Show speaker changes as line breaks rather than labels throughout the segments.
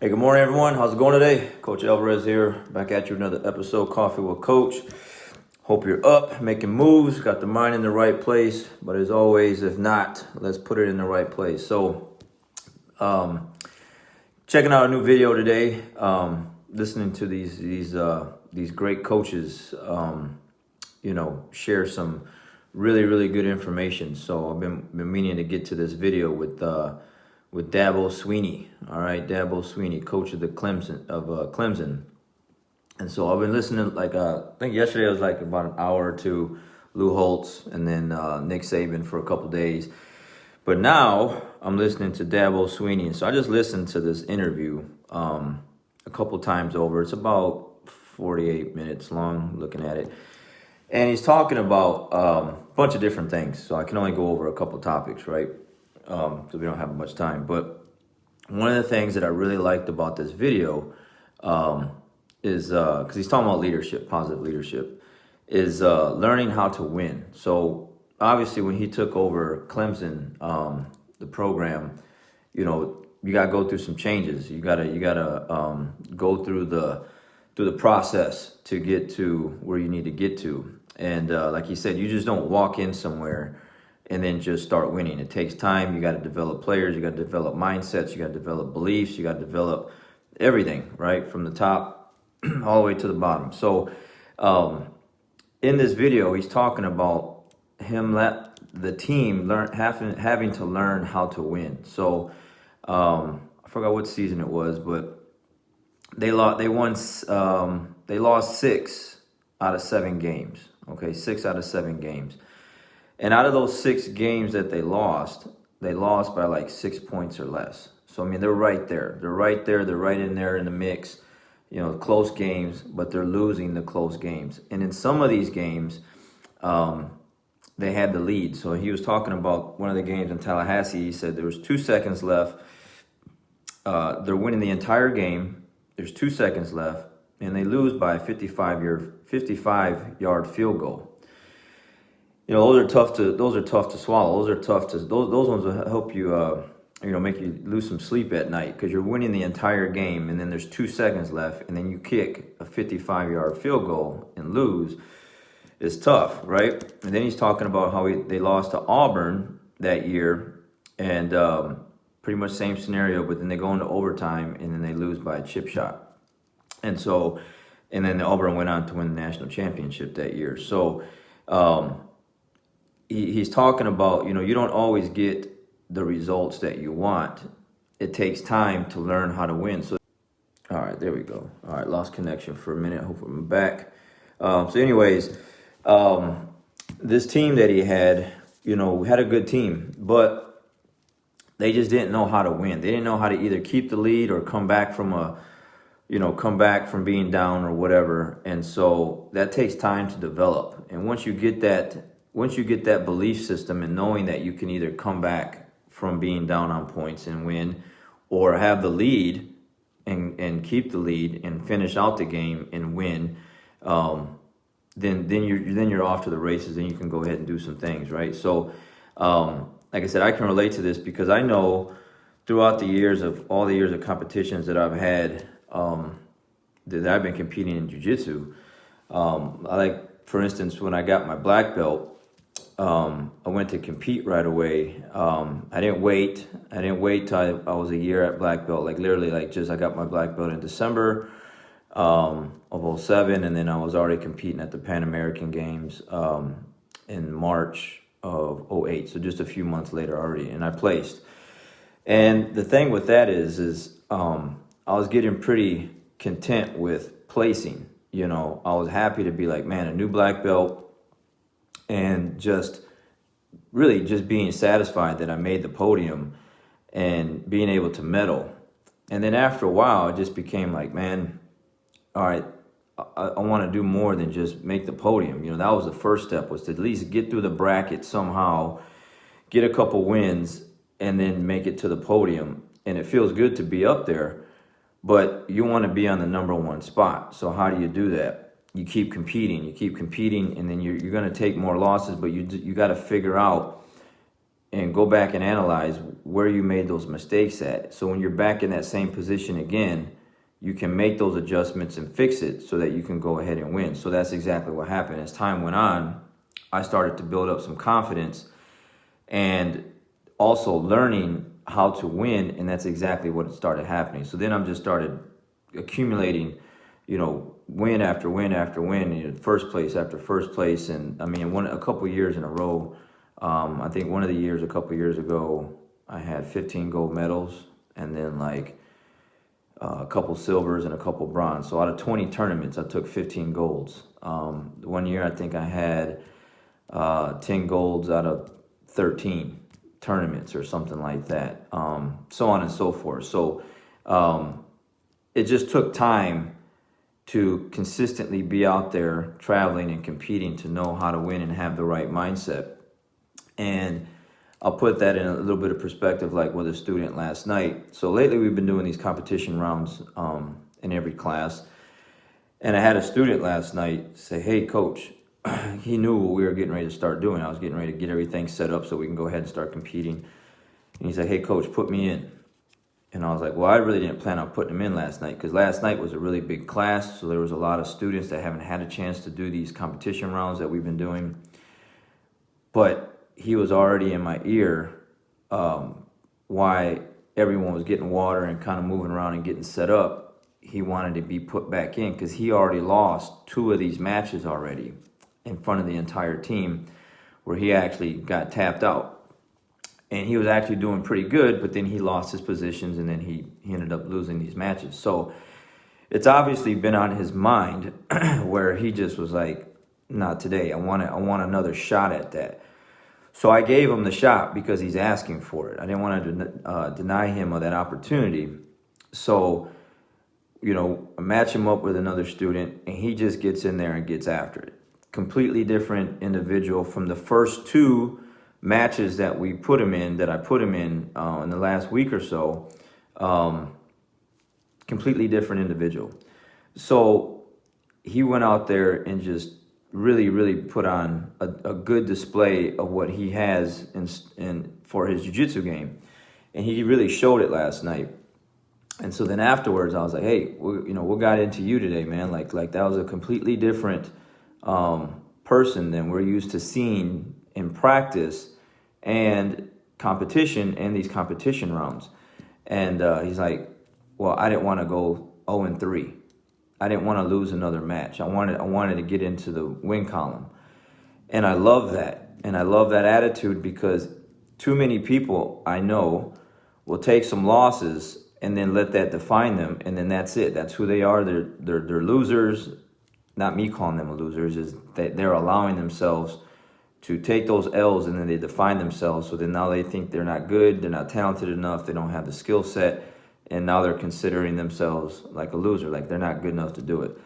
Hey, good morning, everyone. How's it going today? Coach Alvarez here, back at you another episode, Coffee with Coach. Hope you're up, making moves, got the mind in the right place. But as always, if not, let's put it in the right place. So, checking out a new video today. Listening to these great coaches, share some really good information. So I've been meaning to get to this video with Dabo Swinney. All right, Dabo Swinney, coach of the Clemson. And so I've been listening, I think yesterday was like about an hour to Lou Holtz and then Nick Saban for a couple days. But now I'm listening to Dabo Swinney. And so I just listened to this interview a couple times over. It's about 48 minutes long, looking at it. And he's talking about a bunch of different things. So I can only go over a couple topics, right? So we don't have much time. But one of the things that I really liked about this video is, because he's talking about leadership, positive leadership, is learning how to win. So obviously when he took over Clemson, the program, you got to go through some changes. You gotta go through the process to get to where you need to get to. And like he said, you just don't walk in somewhere and then just start winning. It takes time. You got to develop players. You got to develop mindsets. You got to develop beliefs. You got to develop everything, right, from the top all the way to the bottom. So in this video, he's talking about the team having to learn how to win. So I forgot what season it was, but they lost 6 out of 7 games. Okay, 6 out of 7 games. And out of those 6 games that they lost by like 6 points or less. So, I mean, they're right there. They're right there. They're right in there in the mix. Close games, but they're losing the close games. And in some of these games, they had the lead. So he was talking about one of the games in Tallahassee. He said there was 2 seconds left. They're winning the entire game. There's 2 seconds left. And they lose by a 55-yard field goal. Those are tough to swallow. Those ones will help you, make you lose some sleep at night because you're winning the entire game and then there's 2 seconds left and then you kick a 55-yard field goal and lose. It's tough, right? And then he's talking about how they lost to Auburn that year and pretty much same scenario, but then they go into overtime and then they lose by a chip shot. And then Auburn went on to win the national championship that year. So he's talking about, you don't always get the results that you want. It takes time to learn how to win. So, all right, there we go. All right, lost connection for a minute. Hopefully I'm back. This team that he had, had a good team, but they just didn't know how to win. They didn't know how to either keep the lead or come back from being down or whatever. And so that takes time to develop. And once you get that belief system and knowing that you can either come back from being down on points and win, or have the lead and keep the lead and finish out the game and win, then you're off to the races and you can go ahead and do some things, right? So, like I said, I can relate to this because I know throughout all the years of competitions that I've had, that I've been competing in jiu-jitsu, for instance, when I got my black belt, I went to compete right away. I didn't wait till I was a year at black belt. I got my black belt in December of 2007, and then I was already competing at the Pan American Games in March of 2008. So just a few months later already, and I placed. And the thing with that is I was getting pretty content with placing. I was happy to be like, man, a new black belt, and just being satisfied that I made the podium and being able to medal. And then after a while, it just became like, man, all right, I want to do more than just make the podium. That was the first step, was to at least get through the bracket somehow, get a couple wins, and then make it to the podium. And it feels good to be up there, but you want to be on the number 1 spot. So how do you do that? You keep competing, and then you're going to take more losses, but you got to figure out and go back and analyze where you made those mistakes at. So when you're back in that same position again, you can make those adjustments and fix it so that you can go ahead and win. So that's exactly what happened. As time went on, I started to build up some confidence and also learning how to win, and that's exactly what started happening. So then I'm just started accumulating, win after win after win, first place after first place, and I mean, a couple years in a row. I think one of the years, a couple years ago, I had 15 gold medals, and then like a couple silvers and a couple bronze. So out of 20 tournaments, I took 15 golds. One year, I think I had 10 golds out of 13 tournaments or something like that, so on and so forth. So it just took time to consistently be out there traveling and competing to know how to win and have the right mindset. And I'll put that in a little bit of perspective, like with a student last night. So lately we've been doing these competition rounds in every class. And I had a student last night say, hey, coach, he knew what we were getting ready to start doing. I was getting ready to get everything set up so we can go ahead and start competing. And he said, hey, coach, put me in. And I was like, well, I really didn't plan on putting him in last night because last night was a really big class. So there was a lot of students that haven't had a chance to do these competition rounds that we've been doing. But he was already in my ear why everyone was getting water and kind of moving around and getting set up. He wanted to be put back in because he already lost 2 of these matches already in front of the entire team where he actually got tapped out. And he was actually doing pretty good, but then he lost his positions and then he ended up losing these matches. So it's obviously been on his mind where he just was like, not today. I want another shot at that. So I gave him the shot because he's asking for it. I didn't want to deny him of that opportunity. So, I match him up with another student and he just gets in there and gets after it. Completely different individual from the first 2 matches that I put him in the last week or so. Completely different individual. So he went out there and just really, really put on a good display of what he has in for his jiu-jitsu game. And he really showed it last night. And so then afterwards, I was like, hey, what got into you today, man? Like that was a completely different person than we're used to seeing in practice and competition and these competition rounds. And he's like, well, I didn't want to go 0-3. I didn't want to lose another match. I wanted to get into the win column. And I love that. And I love that attitude because too many people I know will take some losses and then let that define them. And then that's it. That's who they are. They're losers. Not me calling them losers, is that they're allowing themselves to take those L's and then they define themselves. So then now they think they're not good. They're not talented enough. They don't have the skill set. And now they're considering themselves like a loser, like they're not good enough to do it.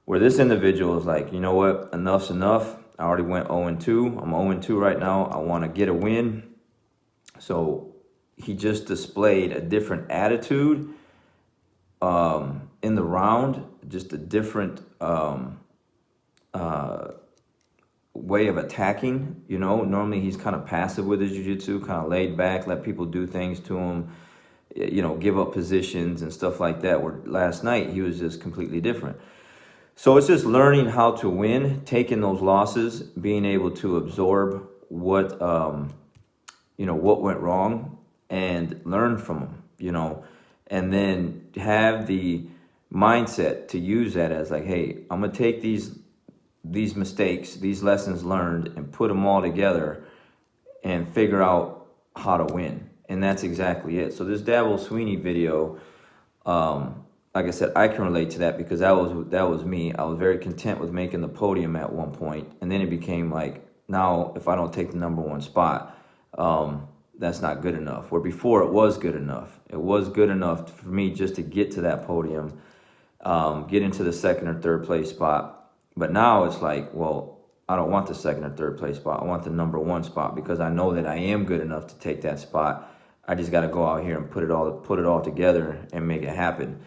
Where this individual is like, you know what, enough's enough. I already went 0-2. I'm 0-2 right now. I want to get a win. So he just displayed a different attitude in the round, just a different way of attacking. Normally he's kind of passive with his jiu-jitsu, kind of laid back, let people do things to him. Give up positions and stuff like that, where last night he was just completely different. So it's just learning how to win, taking those losses, being able to absorb what went wrong and learn from them, and then have the mindset to use that as like, hey, I'm going to take these mistakes, these lessons learned, and put them all together and figure out how to win. And that's exactly it. So this Dabo Sweeney video, like I said, I can relate to that because that was me. I was very content with making the podium at one point, and then it became like, now if I don't take the #1 spot, that's not good enough. Where before it was good enough. It was good enough for me just to get to that podium, get into the 2nd or 3rd place spot. But now it's like, well, I don't want the 2nd or 3rd place spot. I want the #1 spot because I know that I am good enough to take that spot. I just got to go out here and put it all together and make it happen.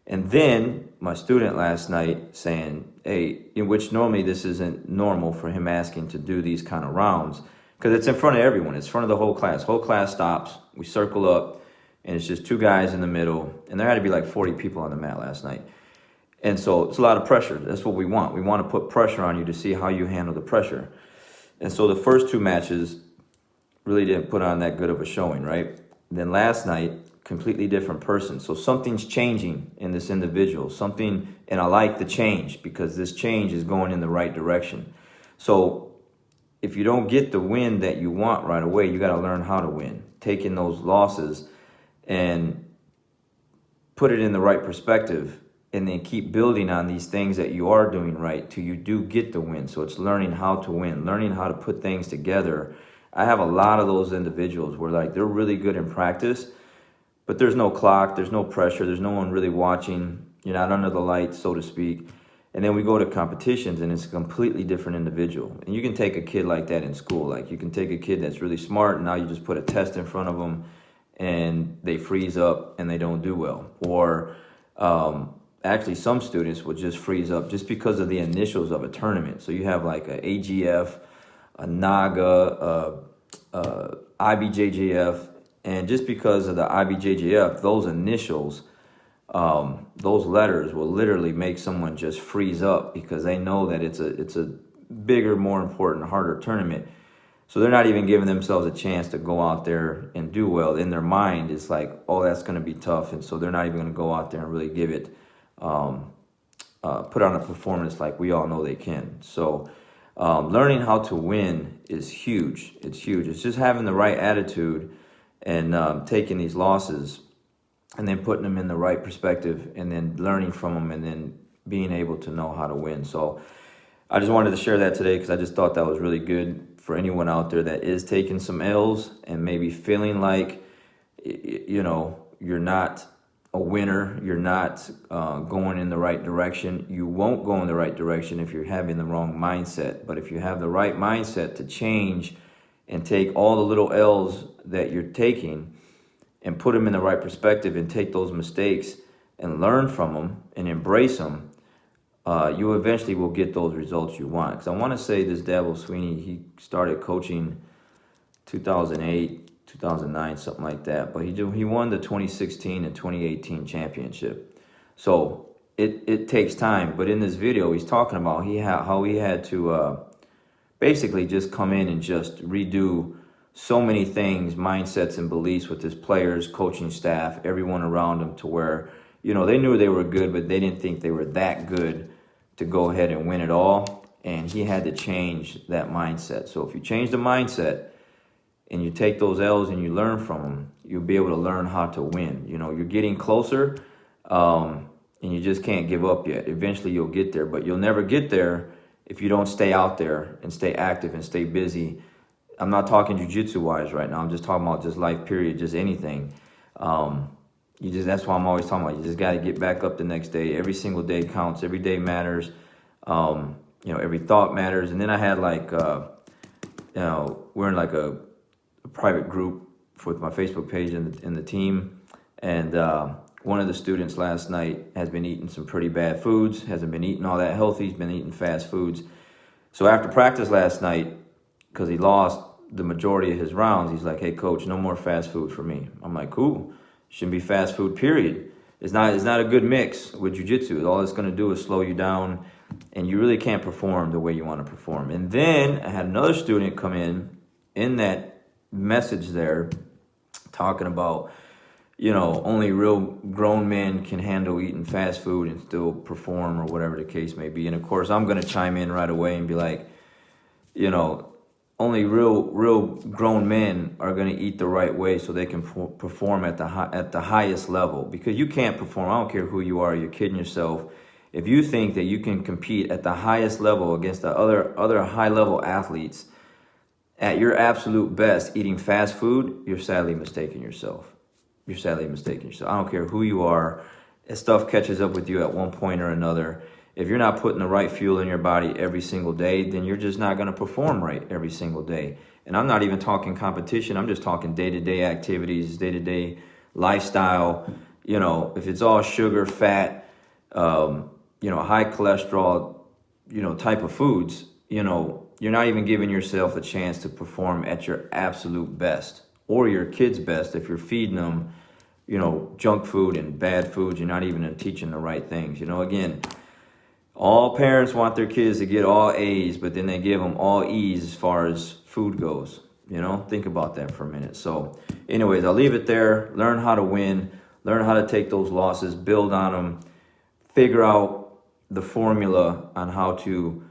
And then my student last night saying, hey, in which normally this isn't normal for him asking to do these kind of rounds because it's in front of everyone. It's in front of the whole class. Whole class stops. We circle up, and it's just two guys in the middle, and there had to be like 40 people on the mat last night. And so it's a lot of pressure. That's what we want. We want to put pressure on you to see how you handle the pressure. And so the first two matches really didn't put on that good of a showing, right? Then last night, completely different person. So something's changing in this individual. Something, and I like the change because this change is going in the right direction. So if you don't get the win that you want right away, you got to learn how to win. Taking those losses and put it in the right perspective, and then keep building on these things that you are doing right till you do get the win. So it's learning how to win, learning how to put things together. I have a lot of those individuals where like they're really good in practice, but there's no clock, there's no pressure, there's no one really watching. You're not under the lights, so to speak. And then we go to competitions and it's a completely different individual. And you can take a kid like that in school. Like you can take a kid that's really smart and now you just put a test in front of them and they freeze up and they don't do well. Or actually some students will just freeze up just because of the initials of a tournament. So you have like a AGF, a NAGA, IBJJF, and just because of the IBJJF, those initials, those letters will literally make someone just freeze up because they know that it's a bigger, more important, harder tournament. So they're not even giving themselves a chance to go out there and do well. In their mind, it's like, oh, that's going to be tough, and so they're not even going to go out there and really give it, put on a performance like we all know they can. So learning how to win is huge. It's huge. It's just having the right attitude and taking these losses and then putting them in the right perspective and then learning from them and then being able to know how to win. So I just wanted to share that today because I just thought that was really good for anyone out there that is taking some L's and maybe feeling like, you know, you're not a winner, you're not going in the right direction. You won't go in the right direction if you're having the wrong mindset. But if you have the right mindset to change and take all the little L's that you're taking and put them in the right perspective and take those mistakes and learn from them and embrace them, you eventually will get those results you want. Because I want to say this Dabo Sweeney, he started coaching 2008, 2009, something like that. But he won the 2016 and 2018 championship. So it takes time. But in this video, he's talking about how he had to basically just come in and just redo so many things, mindsets and beliefs with his players, coaching staff, everyone around him, to where, you know, they knew they were good, but they didn't think they were that good to go ahead and win it all. And he had to change that mindset. So if you change the mindset and you take those L's and you learn from them, you'll be able to learn how to win. You know, you're getting closer, and you just can't give up yet. Eventually you'll get there, but you'll never get there if you don't stay out there and stay active and stay busy. I'm not talking jiu-jitsu wise right now. I'm just talking about just life period, just anything. That's why I'm always talking about, you just got to get back up the next day. Every single day counts. Every day matters. You know, every thought matters. And then I had like, you know, we're in like a private group with my Facebook page and the team. And one of the students last night has been eating some pretty bad foods, hasn't been eating all that healthy. He's been eating fast foods. So after practice last night, because he lost the majority of his rounds, he's like, hey, coach, no more fast food for me. I'm like, cool. Shouldn't be fast food, period. It's not a good mix with jiu-jitsu. All it's going to do is slow you down, and you really can't perform the way you want to perform. And then I had another student come in that message there, talking about, you know, only real grown men can handle eating fast food and still perform, or whatever the case may be. And of course, I'm going to chime in right away and be like, you know, only real grown men are going to eat the right way so they can perform at the highest level. Because you can't perform, I don't care who you are, you're kidding yourself. If you think that you can compete at the highest level against the other high level athletes at your absolute best eating fast food, you're sadly mistaking yourself. You're sadly mistaking yourself. I don't care who you are. If stuff catches up with you at one point or another, if you're not putting the right fuel in your body every single day, then you're just not going to perform right every single day. And I'm not even talking competition. I'm just talking day-to-day activities, day-to-day lifestyle. You know, if it's all sugar, fat, you know, high cholesterol, you know, type of foods, you know, you're not even giving yourself a chance to perform at your absolute best. or your kids best if you're feeding them, you know, junk food and bad foods. You're not even teaching the right things. You know, again, all parents want their kids to get all A's, but then they give them all E's as far as food goes. You know, think about that for a minute. So anyways, I'll leave it there. Learn how to win. Learn how to take those losses, build on them, figure out the formula on how to,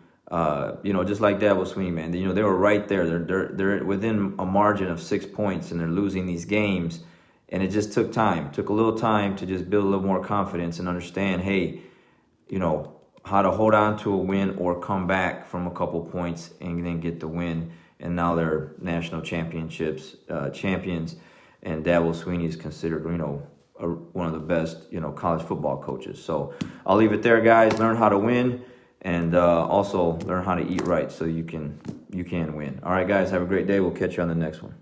you know, just like Dabo Swinney, man. You know, they were right there. They're within a margin of 6 points, and they're losing these games. And it just took time. Took a little time to just build a little more confidence and understand, hey, you know, how to hold on to a win or come back from a couple points and then get the win. And now they're national championships champions. And Dabo Swinney is considered, you know, one of the best, you know, college football coaches. So I'll leave it there, guys. Learn how to win, and also learn how to eat right so you can win. All right, guys, have a great day. We'll catch you on the next one.